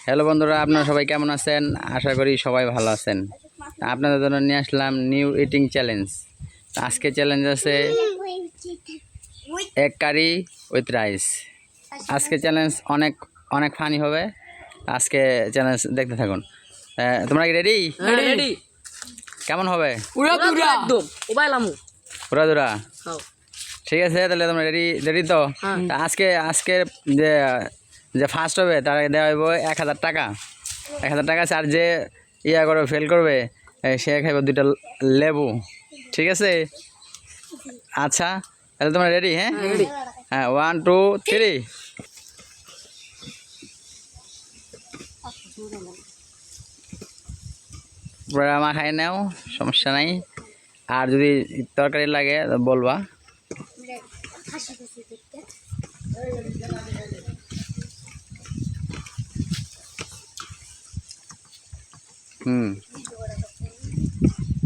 Hello বন্ধুরা, আপনারা সবাই কেমন আছেন? আশা করি সবাই ভালো আছেন। আপনাদের জন্য নিয়ে আসলাম নিউ ইটিং চ্যালেঞ্জ। আজকে চ্যালেঞ্জ আছে এগ কারি উইথ রাইস। আজকে চ্যালেঞ্জ অনেক অনেক ফানি হবে। আজকে চ্যালেঞ্জ দেখতে থাকুন। তোমরা কি রেডি? রেডি। কেমন হবে? পুরা পুরা একদম ওবাইলামু পুরা দুরা। খাও। ঠিক আছে, তাহলে তোমরা রেডি তো? তা আজকে যে যে ফার্স্ট হবে তার দেওয়া হইব 1000 টাকা। 1000 টাকা আছে। আর যে করবে ফেল করবে সে খাইব 2টা লেবু। ঠিক আছে? আচ্ছা, তাহলে তোমরা রেডি? হ্যাঁ, 1 2 3। পুরা মাখাই নাও, সমস্যা নাই। আর যদি তরকারি লাগে বলবা।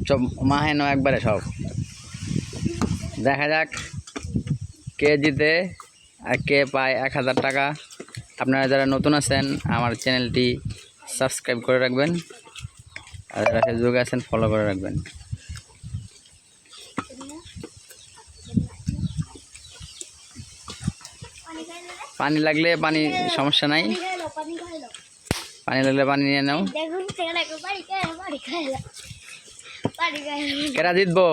সব মাহে নাও একবারে সব। দেখা যাক কে জিতে আর কে পায় 1000 টাকা। আপনারা যারা নতুন আছেন আমার চ্যানেলটি সাবস্ক্রাইব করে রাখবেন, আর যারা ফেসবুকে আছেন ফলো করে রাখবেন। পানি লাগলে পানি, সমস্যা নাই। পানি লাগলে পানি নিয়ে নাও। কেরা জিতবো?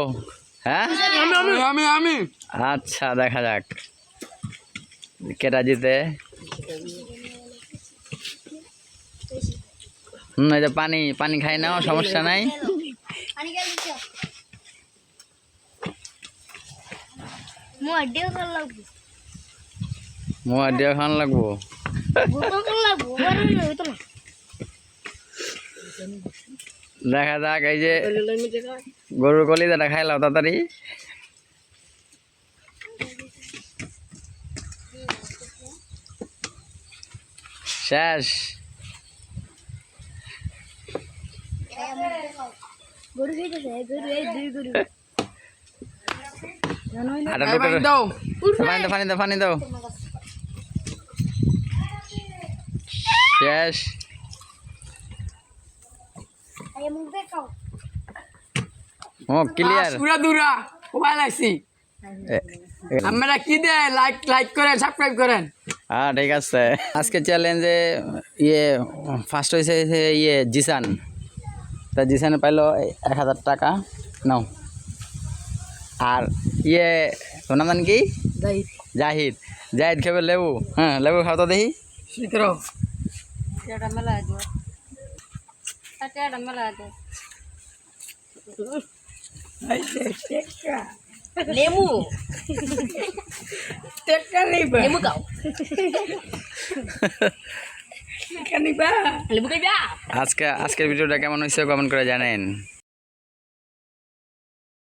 হ্যাঁ, আমি আচ্ছা দেখা যাক কেটা জিতে। এই যে পানি পানি খাই নাও, সমস্যা নাই। মোয়া দিয়ে খান লাগবো। দেখা যাক, এই যে গরুর কলিজাটা খাইলাও তাড়াতাড়ি। শেষ। পানি দাও। শেষ। ও ক্লিয়ার। পুরা দুরা ওবাইলাইছি। আপনারা কি দে লাইক করেন, সাবস্ক্রাইব করেন। হ্যাঁ ঠিক আছে। আজকে চ্যালেঞ্জে ফার্স্ট হয়েছে জিসান। তা জিসানে পাইলো 1000 টাকা। নাও। আর তোমার নাম কি? জাহিদ। জাহিদ খেবে লেবু। হ্যাঁ, লেবু খাও তো দেখি। লেমু টেক্কা নিবা, লেমু খাও। টেক্কা নিবা, লেমু খাইবা। আজকের ভিডিওটা কেমন হয়েছে কমেন্ট করে জানেন।